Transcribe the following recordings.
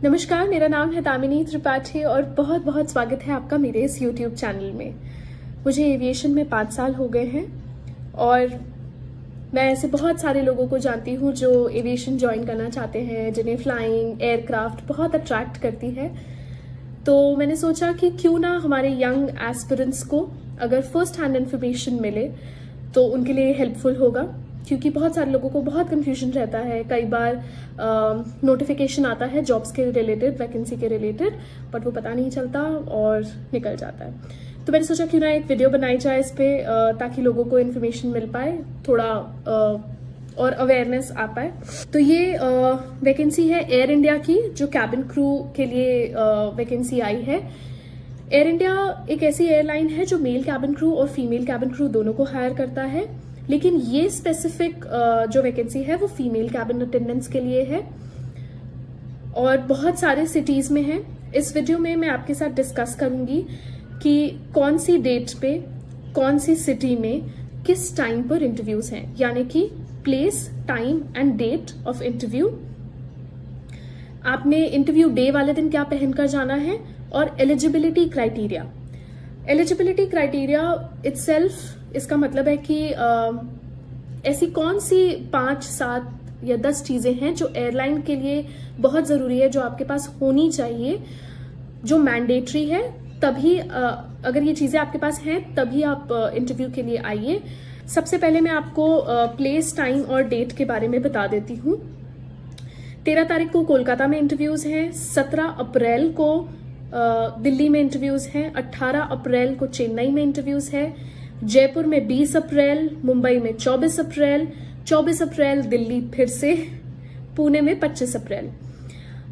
नमस्कार, मेरा नाम है दामिनी त्रिपाठी और बहुत बहुत स्वागत है आपका मेरे इस YouTube चैनल में। मुझे एविएशन में 5 साल हो गए हैं और मैं ऐसे बहुत सारे लोगों को जानती हूँ जो एविएशन ज्वाइन करना चाहते हैं, जिन्हें फ्लाइंग, एयरक्राफ्ट बहुत अट्रैक्ट करती है। तो मैंने सोचा कि क्यों ना हमारे यंग एस्पिरेंट्स को अगर फर्स्ट हैंड इन्फॉर्मेशन मिले तो उनके लिए हेल्पफुल होगा, क्योंकि बहुत सारे लोगों को बहुत कंफ्यूजन रहता है। कई बार नोटिफिकेशन आता है जॉब्स के रिलेटेड, वैकेंसी के रिलेटेड, बट वो पता नहीं चलता और निकल जाता है। तो मैंने सोचा क्यों ना एक वीडियो बनाई जाए इस पे, ताकि लोगों को इन्फॉर्मेशन मिल पाए, थोड़ा और अवेयरनेस आ पाए। तो ये वैकेंसी है एयर इंडिया की, जो कैबिन क्रू के लिए वैकेंसी आई है। एयर इंडिया एक ऐसी एयरलाइन है जो मेल कैबिन क्रू और फीमेल कैबिन क्रू दोनों को हायर करता है, लेकिन ये स्पेसिफिक जो वैकेंसी है वो फीमेल कैबिन अटेंडेंट्स के लिए है और बहुत सारे सिटीज में है। इस वीडियो में मैं आपके साथ डिस्कस करूंगी कि कौन सी डेट पे, कौन सी सिटी में, किस टाइम पर इंटरव्यूज हैं, यानी कि place, time and date of interview. आपने इंटरव्यू डे वाले दिन क्या पहनकर जाना है और eligibility criteria. Eligibility criteria itself, इसका मतलब है कि ऐसी कौन सी 5, 7 या 10 चीजें हैं जो एयरलाइन के लिए बहुत जरूरी है, जो आपके पास होनी चाहिए, जो मैंडेटरी है। तभी अगर ये चीजें आपके पास हैं तभी आप इंटरव्यू के लिए आइए। सबसे पहले मैं आपको प्लेस, टाइम और डेट के बारे में बता देती हूँ। 13 तारीख को कोलकाता में इंटरव्यूज हैं, 17 अप्रैल को दिल्ली में इंटरव्यूज हैं, 18 अप्रैल को चेन्नई में इंटरव्यूज है, जयपुर में 20 अप्रैल, मुंबई में 24 अप्रैल, 24 अप्रैल दिल्ली फिर से, पुणे में 25 अप्रैल।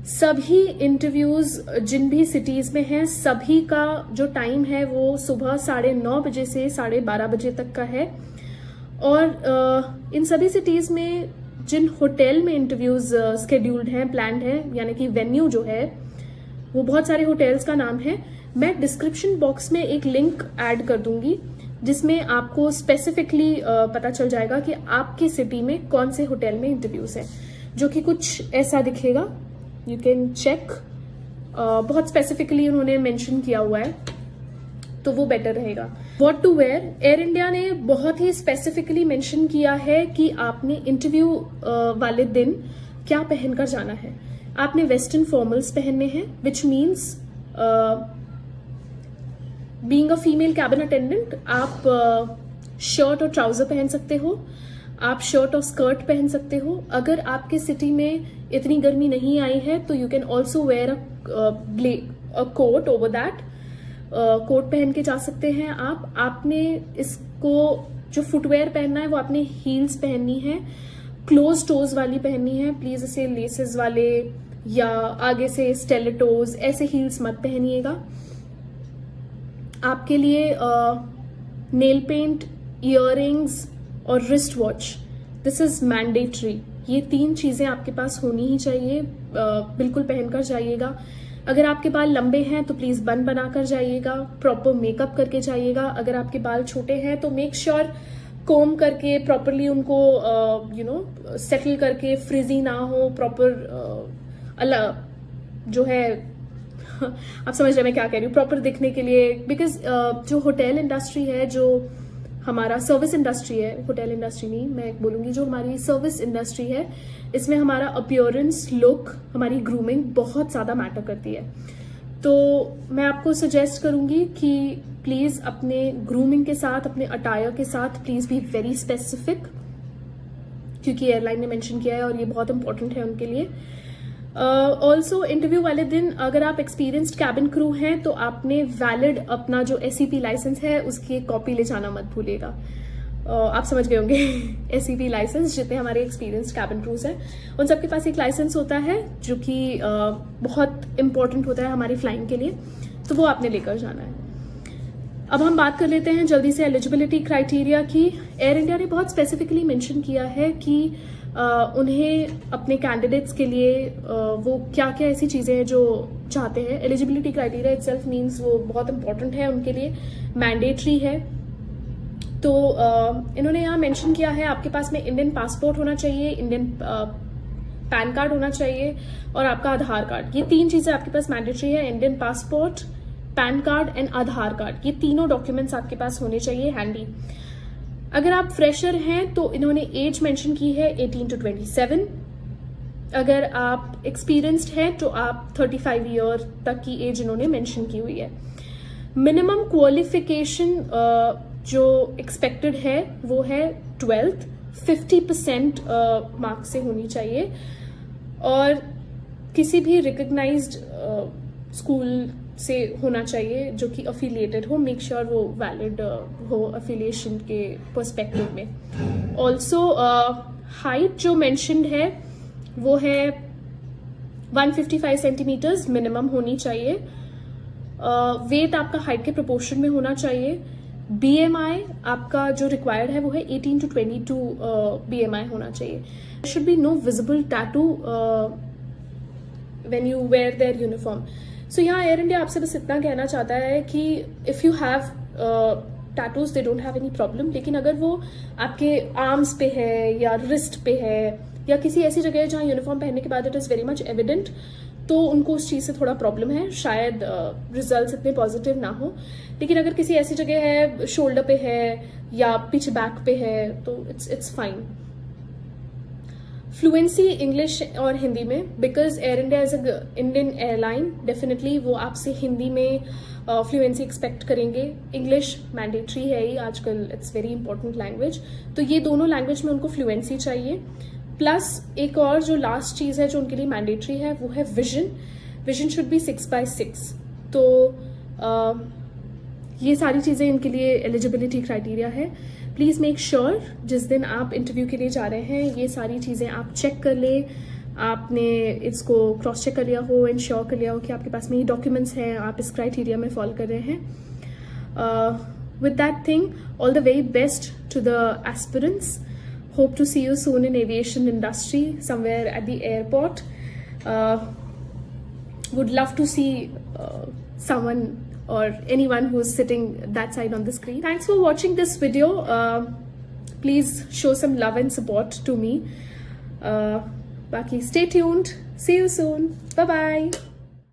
सभी इंटरव्यूज जिन भी सिटीज में हैं, सभी का जो टाइम है वो सुबह 9:30 बजे से 12:30 बजे तक का है। और इन सभी सिटीज में जिन होटल में इंटरव्यूज स्केड्यूल्ड हैं, प्लान्ड हैं, यानी कि वेन्यू जो है वो बहुत सारे होटल्स का नाम है। मैं डिस्क्रिप्शन बॉक्स में एक लिंक ऐड कर दूंगी जिसमें आपको स्पेसिफिकली पता चल जाएगा कि आपकी सिटी में कौन से होटल में इंटरव्यूज है, जो कि कुछ ऐसा दिखेगा। यू कैन चेक, बहुत स्पेसिफिकली उन्होंने मेंशन किया हुआ है, तो वो बेटर रहेगा। What to wear, Air India ने बहुत ही स्पेसिफिकली मेंशन किया है कि आपने इंटरव्यू वाले दिन क्या पहनकर जाना है। आपने वेस्टर्न फॉर्मल्स पहनने हैं, which means being a female cabin attendant आप शर्ट और ट्राउजर पहन सकते हो, आप शर्ट और स्कर्ट पहन सकते हो। अगर आपके सिटी में इतनी गर्मी नहीं आई है तो you can also wear a coat over that. Coat पहन के जा सकते हैं आप। आपने इसको जो फुटवेयर पहनना है वो आपने हील्स पहननी है, क्लोज टोज वाली पहननी है। प्लीज इसे लेसेस वाले या आगे से स्टेलेटोज ऐसे हील्स मत पहनिएगा। आपके लिए नेल पेंट, इयररिंग्स और wrist watch, this is mandatory. ये 3 चीजें आपके पास होनी ही चाहिए, बिल्कुल पहनकर जाइएगा। अगर आपके बाल लंबे हैं तो प्लीज बन बनाकर जाइएगा, प्रॉपर मेकअप करके जाइएगा। अगर आपके बाल छोटे हैं तो मेक श्योर कोम करके प्रॉपरली उनको सेटल करके, फ्रिजी ना हो, प्रॉपर जो है आप समझ रहे हैं मैं क्या कह रही हूँ, प्रॉपर दिखने के लिए। बिकॉज जो होटल इंडस्ट्री है, जो हमारा सर्विस इंडस्ट्री है, होटल इंडस्ट्री नहीं मैं बोलूंगी, जो हमारी सर्विस इंडस्ट्री है, इसमें हमारा अपीयरेंस, लुक, हमारी ग्रूमिंग बहुत ज्यादा मैटर करती है। तो मैं आपको सजेस्ट करूंगी कि प्लीज अपने ग्रूमिंग के साथ, अपने अटायर के साथ प्लीज बी वेरी स्पेसिफिक, क्योंकि एयरलाइन ने मेंशन किया है और ये बहुत इंपॉर्टेंट है उनके लिए। ऑल्सो इंटरव्यू वाले दिन अगर आप एक्सपीरियंस्ड कैबिन क्रू हैं तो आपने वैलिड अपना जो SCP लाइसेंस है उसकी एक कॉपी ले जाना मत भूलिएगा। आप समझ गए होंगे SCP लाइसेंस, जितने हमारे एक्सपीरियंस्ड कैबिन क्रूज हैं उन सबके पास एक लाइसेंस होता है जो कि बहुत इंपॉर्टेंट होता है हमारी फ्लाइंग के लिए, तो वो आपने लेकर जाना है। अब हम बात कर लेते हैं जल्दी से एलिजिबिलिटी क्राइटेरिया की। एयर इंडिया ने बहुत स्पेसिफिकली मेंशन किया है कि उन्हें अपने कैंडिडेट्स के लिए वो क्या क्या ऐसी चीजें हैं जो चाहते हैं। एलिजिबिलिटी क्राइटेरिया इटसेल्फ मींस वो बहुत इंपॉर्टेंट है उनके लिए, मैंडेटरी है। तो इन्होंने यहाँ मेंशन किया है आपके पास में इंडियन पासपोर्ट होना चाहिए, इंडियन पैन कार्ड होना चाहिए और आपका आधार कार्ड। ये 3 चीजें आपके पास मैंडेटरी है, Indian passport, pan card and Aadhaar card. ये तीनों डॉक्यूमेंट्स आपके पास होने चाहिए हैंडी। अगर आप फ्रेशर हैं तो इन्होंने एज मेंशन की है 18 to 27। अगर आप एक्सपीरियंस्ड हैं तो आप 35 ईयर तक की एज इन्होंने मेंशन की हुई है। मिनिमम क्वालिफिकेशन जो एक्सपेक्टेड है वो है 12th, 50% मार्क्स से होनी चाहिए और किसी भी रिकग्नाइज्ड स्कूल से होना चाहिए जो कि अफिलिएटेड हो। मेक श्योर वो वैलिड हो अफिलिएशन के पर्सपेक्टिव में। ऑल्सो हाइट जो मेंशन्ड है वो है 155 सेंटीमीटर्स मिनिमम होनी चाहिए। वेट आपका हाइट के प्रोपोर्शन में होना चाहिए। BMI आपका जो रिक्वायर्ड है वो है 18 to 22 BMI होना चाहिए। Should be no visible tattoo when you wear their uniform. So यहाँ एयर इंडिया आपसे बस इतना कहना चाहता है कि if you have tattoos they don't have any problem, लेकिन अगर वो आपके आर्म्स पे है या रिस्ट पे है या किसी ऐसी जगह है जहाँ यूनिफॉर्म पहनने के बाद it is very much evident, तो उनको उस चीज से थोड़ा प्रॉब्लम है, शायद रिजल्ट्स इतने पॉजिटिव ना हो। लेकिन अगर किसी ऐसी जगह है, शोल्डर पे है या पीछे बैक पे है, तो इट्स फाइन। फ्लुएंसी इंग्लिश और हिंदी में, because air India is a Indian airline, definitely वो आपसे हिंदी में फ्लुएंसी एक्सपेक्ट करेंगे। इंग्लिश मैंडेटरी है ही आजकल, इट्स वेरी इंपॉर्टेंट लैंग्वेज, तो ये दोनों लैंग्वेज में उनको फ्लुएंसी चाहिए। प्लस एक और जो लास्ट चीज है जो उनके लिए मैंडेटरी है वो है विजन शुड बी 6/6। तो ये सारी चीजें इनके लिए एलिजिबिलिटी क्राइटेरिया है। प्लीज मेक श्योर जिस दिन आप इंटरव्यू के लिए जा रहे हैं ये सारी चीजें आप चेक कर ले, आपने इसको क्रॉस चेक कर लिया हो, इंश्योर कर लिया हो कि आपके पास में ये डॉक्यूमेंट्स हैं, आप इस क्राइटेरिया में फॉलो कर रहे हैं। With that thing, all the very best to the aspirants. Hope to see you soon in aviation industry, somewhere at the airport. Would love to see someone or anyone who's sitting that side on the screen. Thanks for watching this video. Please show some love and support to me. Baki, stay tuned. See you soon. Bye-bye.